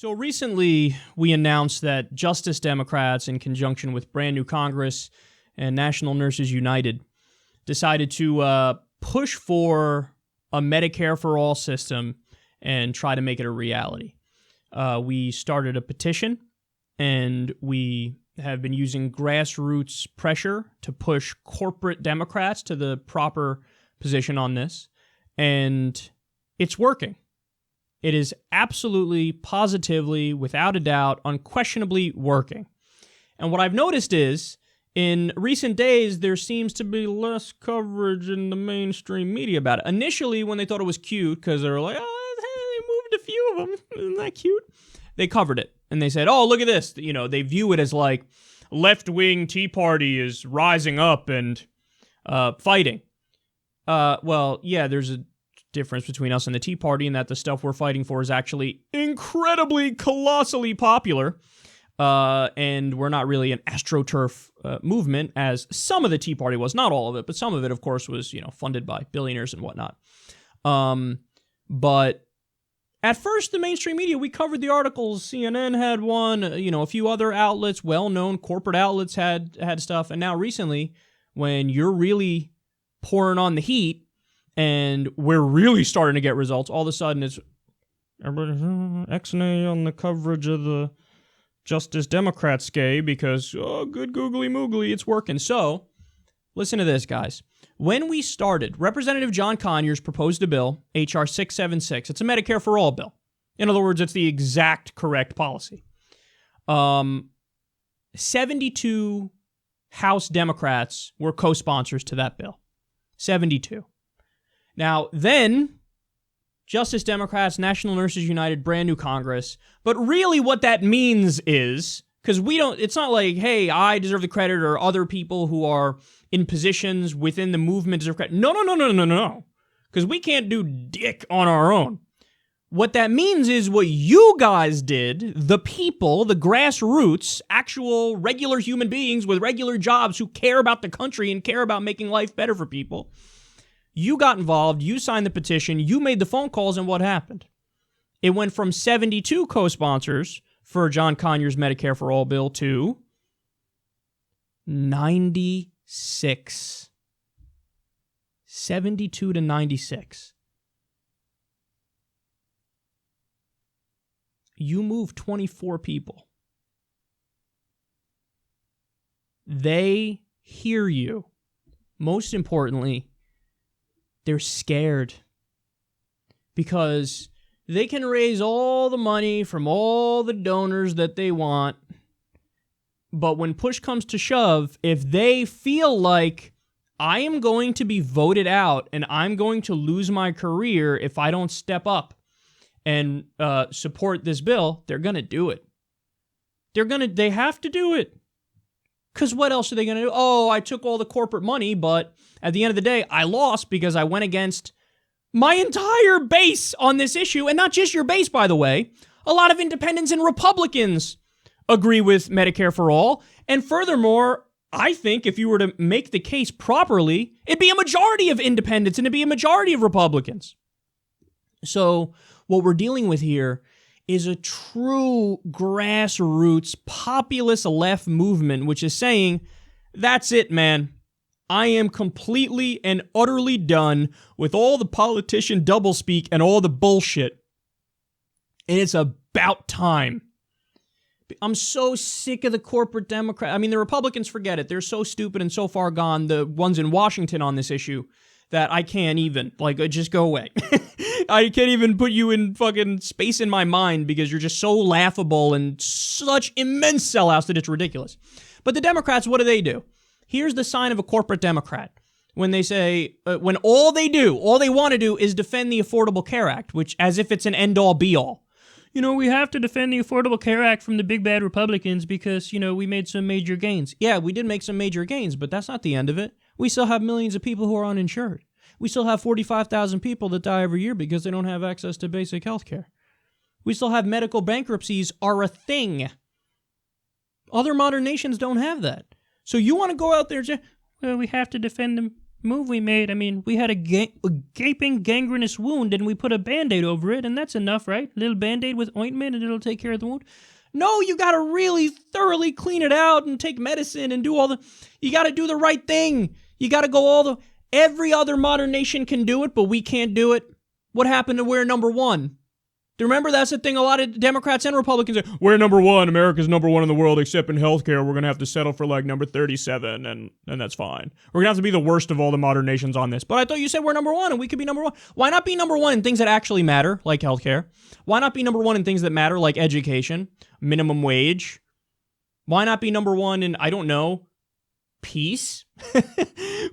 So recently, we announced that Justice Democrats, in conjunction with brand new Congress and National Nurses United, decided to push for a Medicare For All system and try to make it a reality. We started a petition, and we have been using grassroots pressure to push corporate Democrats to the proper position on this, and it's working. It is absolutely, positively, without a doubt, unquestionably working. And what I've noticed is, in recent days, there seems to be less coverage in the mainstream media about it. Initially, when they thought it was cute, because they were like, oh, they moved a few of them, isn't that cute? They covered it, and they said, oh, look at this. You know, they view it as like, left-wing Tea Party is rising up and fighting. Well, yeah, there's a difference between us and the Tea Party in that the stuff we're fighting for is actually incredibly, colossally popular, and we're not really an AstroTurf movement, as some of the Tea Party was. Not all of it, but some of it, of course, was, you know, funded by billionaires and whatnot. But at first, the mainstream media, we covered the articles. CNN had one, you know, a few other outlets, well-known corporate outlets had stuff, and now recently, when you're really pouring on the heat, and we're really starting to get results, all of a sudden it's X-nay on the coverage of the Justice Democrats gay because, oh, good googly moogly, it's working. So, listen to this, guys. When we started, Representative John Conyers proposed a bill, H.R. 676. It's a Medicare For All bill. In other words, it's the exact correct policy. 72 House Democrats were co-sponsors to that bill. 72. Now, then, Justice Democrats, National Nurses United, brand new Congress. But really what that means is, because it's not like, hey, I deserve the credit or other people who are in positions within the movement deserve credit. No. Because we can't do dick on our own. What that means is what you guys did, the people, the grassroots, actual regular human beings with regular jobs who care about the country and care about making life better for people. You got involved, you signed the petition, you made the phone calls, and what happened? It went from 72 co-sponsors for John Conyers' Medicare For All bill to 96. 72 to 96. You moved 24 people. They hear you. Most importantly, they're scared because they can raise all the money from all the donors that they want, but when push comes to shove, if they feel like I am going to be voted out and I'm going to lose my career if I don't step up and support this bill, they're going to do it. They have to do it. Because what else are they going to do? Oh, I took all the corporate money, but at the end of the day, I lost because I went against my entire base on this issue. And not just your base, by the way. A lot of independents and Republicans agree with Medicare For All. And furthermore, I think if you were to make the case properly, it'd be a majority of independents and it'd be a majority of Republicans. So what we're dealing with here is a true grassroots populist left movement, which is saying, that's it, man. I am completely and utterly done with all the politician doublespeak and all the bullshit. And it's about time. I'm so sick of the corporate Democrat. I mean, the Republicans, forget it. They're so stupid and so far gone, the ones in Washington on this issue, that I can't even, just go away. I can't even put you in fucking space in my mind because you're just so laughable and such immense sellouts that it's ridiculous. But the Democrats, what do? Here's the sign of a corporate Democrat. When they say, when all they want to do is defend the Affordable Care Act, which as if it's an end-all be-all. You know, we have to defend the Affordable Care Act from the big bad Republicans because, you know, we made some major gains. Yeah, we did make some major gains, but that's not the end of it. We still have millions of people who are uninsured. We still have 45,000 people that die every year because they don't have access to basic health care. We still have medical bankruptcies are a thing. Other modern nations don't have that. So you want to go out there and say, well, we have to defend them move we made. I mean, we had a gaping gangrenous wound and we put a Band-Aid over it, and that's enough, right? A little Band-Aid with ointment and it'll take care of the wound. No, you got to really thoroughly clean it out and take medicine and you got to do the right thing. You got to go every other modern nation can do it, but we can't do it. What happened to we're number one? Do you remember that's the thing a lot of Democrats and Republicans say, we're number one, America's number one in the world, except in healthcare. We're going to have to settle for like number 37, and that's fine. We're going to have to be the worst of all the modern nations on this. But I thought you said we're number one, and we could be number one. Why not be number one in things that actually matter, like healthcare? Why not be number one in things that matter, like education, minimum wage? Why not be number one in, I don't know, peace?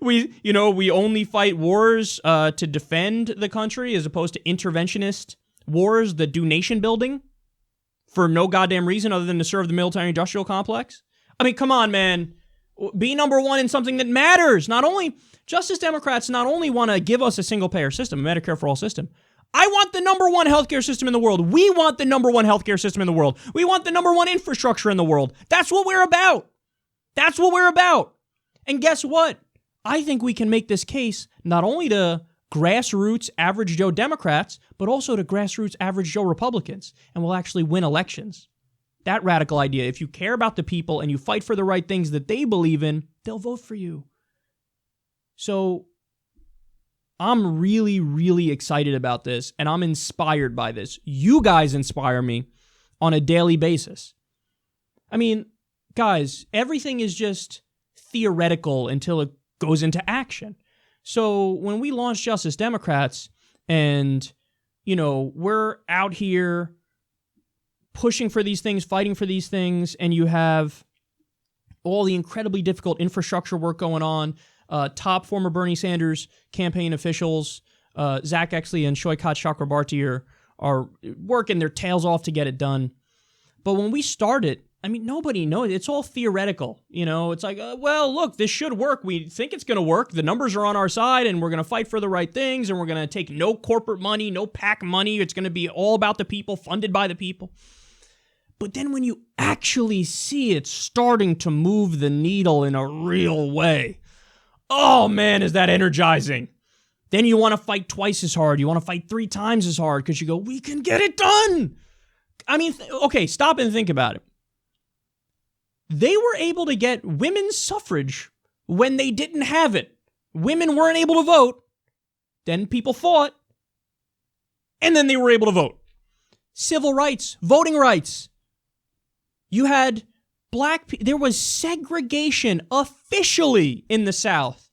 We only fight wars to defend the country as opposed to interventionist wars that do nation building for no goddamn reason other than to serve the military industrial complex. I mean, come on, man. Be number one in something that matters. Justice Democrats not only want to give us a single payer system, a Medicare for All system. I want the number one healthcare system in the world. We want the number one healthcare system in the world. We want the number one infrastructure in the world. That's what we're about. That's what we're about. And guess what? I think we can make this case not only to grassroots average Joe Democrats, but also to grassroots average Joe Republicans, and we'll actually win elections. That radical idea, if you care about the people and you fight for the right things that they believe in, they'll vote for you. So I'm really, really excited about this, and I'm inspired by this. You guys inspire me on a daily basis. I mean, guys, everything is just theoretical until it goes into action. So when we launched Justice Democrats and, we're out here pushing for these things, fighting for these things, and you have all the incredibly difficult infrastructure work going on, top former Bernie Sanders campaign officials, Zach Exley and Shoykat Chakrabarti are working their tails off to get it done. But when we started, I mean, nobody knows. It's all theoretical. It's like, well, look, this should work. We think it's going to work. The numbers are on our side, and we're going to fight for the right things, and we're going to take no corporate money, no PAC money. It's going to be all about the people, funded by the people. But then when you actually see it starting to move the needle in a real way, oh, man, is that energizing. Then you want to fight twice as hard. You want to fight 3 times as hard because you go, we can get it done. I mean, okay, stop and think about it. They were able to get women's suffrage when they didn't have it. Women weren't able to vote. Then people fought. And then they were able to vote. Civil rights, voting rights. You had there was segregation officially in the South.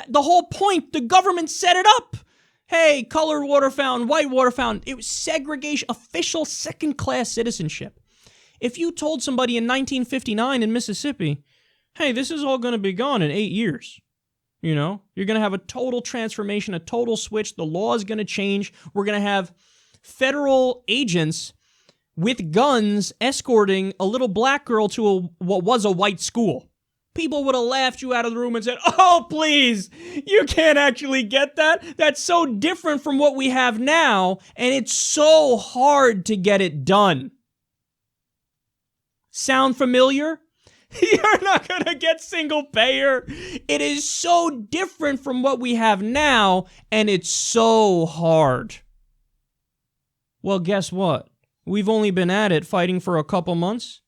The whole point, the government set it up. Hey, colored water fountain, white water fountain. It was segregation, official second-class citizenship. If you told somebody in 1959 in Mississippi, hey, this is all going to be gone in 8 years, you're going to have a total transformation, a total switch. The law is going to change. We're going to have federal agents with guns escorting a little black girl to what was a white school. People would have laughed you out of the room and said, oh, please, you can't actually get that. That's so different from what we have now, and it's so hard to get it done. Sound familiar? You're not going to get single payer. It is so different from what we have now, and it's so hard. Well, guess what? We've only been at it fighting for a couple months.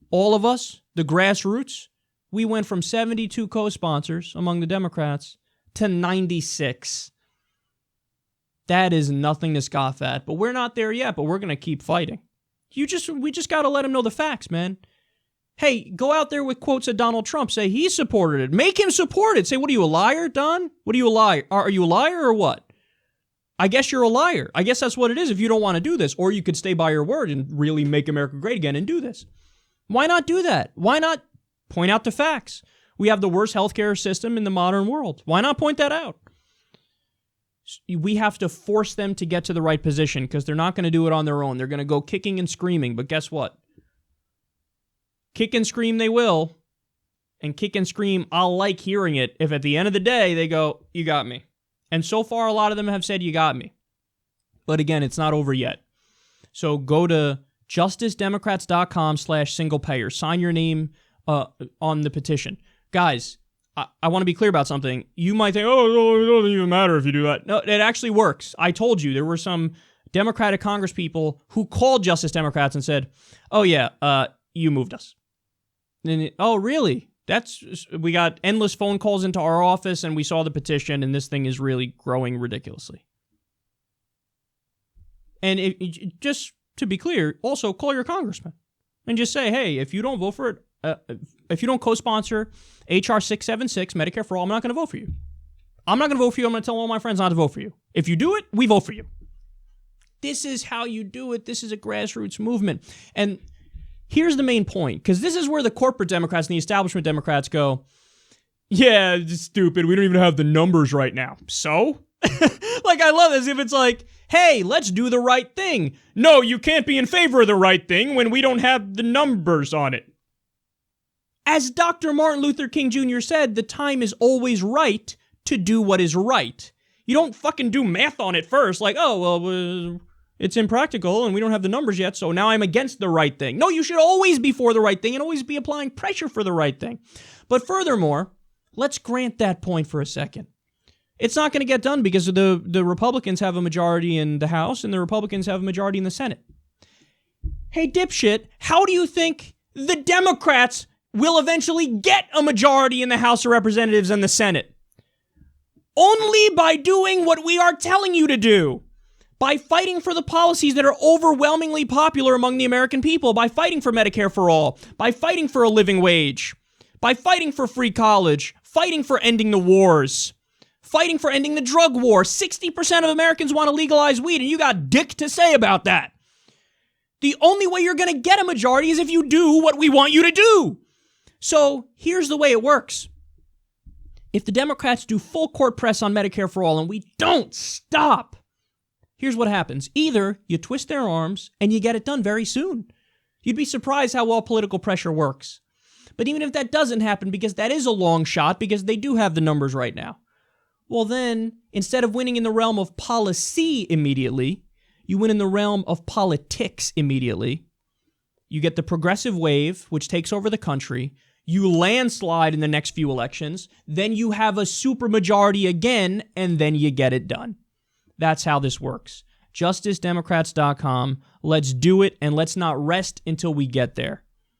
All of us, the grassroots, we went from 72 co-sponsors among the Democrats to 96. That is nothing to scoff at, but we're not there yet, but we're going to keep fighting. We just got to let him know the facts, man. Hey, go out there with quotes of Donald Trump. Say he supported it. Make him support it. Say, what are you, a liar, Don? What are you, a liar? Are you a liar or what? I guess you're a liar. I guess that's what it is if you don't want to do this. Or you could stay by your word and really make America great again and do this. Why not do that? Why not point out the facts? We have the worst healthcare system in the modern world. Why not point that out? We have to force them to get to the right position because they're not going to do it on their own. They're going to go kicking and screaming. But guess what? Kick and scream they will. And kick and scream, I'll like hearing it if at the end of the day they go, you got me. And so far, a lot of them have said, you got me. But again, it's not over yet. So go to justicedemocrats.com/single payer. Sign your name on the petition. Guys, I want to be clear about something. You might think, oh, it doesn't even matter if you do that. No, it actually works. I told you there were some Democratic Congress people who called Justice Democrats and said, oh, yeah, you moved us. And oh, really? We got endless phone calls into our office and we saw the petition and this thing is really growing ridiculously. And just to be clear, also call your congressman and just say, hey, if you don't vote for it, if you don't co-sponsor HR 676, Medicare for All, I'm not going to vote for you. I'm not going to vote for you. I'm going to tell all my friends not to vote for you. If you do it, we vote for you. This is how you do it. This is a grassroots movement. And here's the main point, because this is where the corporate Democrats and the establishment Democrats go, yeah, it's stupid. We don't even have the numbers right now. So? Like, I love this. If it's like, hey, let's do the right thing. No, you can't be in favor of the right thing when we don't have the numbers on it. As Dr. Martin Luther King Jr. said, the time is always right to do what is right. You don't fucking do math on it first, like, oh, well, it's impractical and we don't have the numbers yet, so now I'm against the right thing. No, you should always be for the right thing and always be applying pressure for the right thing. But furthermore, let's grant that point for a second. It's not going to get done because the Republicans have a majority in the House and the Republicans have a majority in the Senate. Hey, dipshit, how do you think the Democrats will eventually get a majority in the House of Representatives and the Senate? Only by doing what we are telling you to do. By fighting for the policies that are overwhelmingly popular among the American people. By fighting for Medicare for All. By fighting for a living wage. By fighting for free college. Fighting for ending the wars. Fighting for ending the drug war. 60% of Americans want to legalize weed, and you got dick to say about that. The only way you're going to get a majority is if you do what we want you to do. So here's the way it works. If the Democrats do full court press on Medicare for All and we don't stop, here's what happens. Either you twist their arms and you get it done very soon. You'd be surprised how well political pressure works. But even if that doesn't happen, because that is a long shot, because they do have the numbers right now, well then, instead of winning in the realm of policy immediately, you win in the realm of politics immediately. You get the progressive wave, which takes over the country. You landslide in the next few elections. Then you have a supermajority again, and then you get it done. That's how this works. JusticeDemocrats.com. Let's do it, and let's not rest until we get there.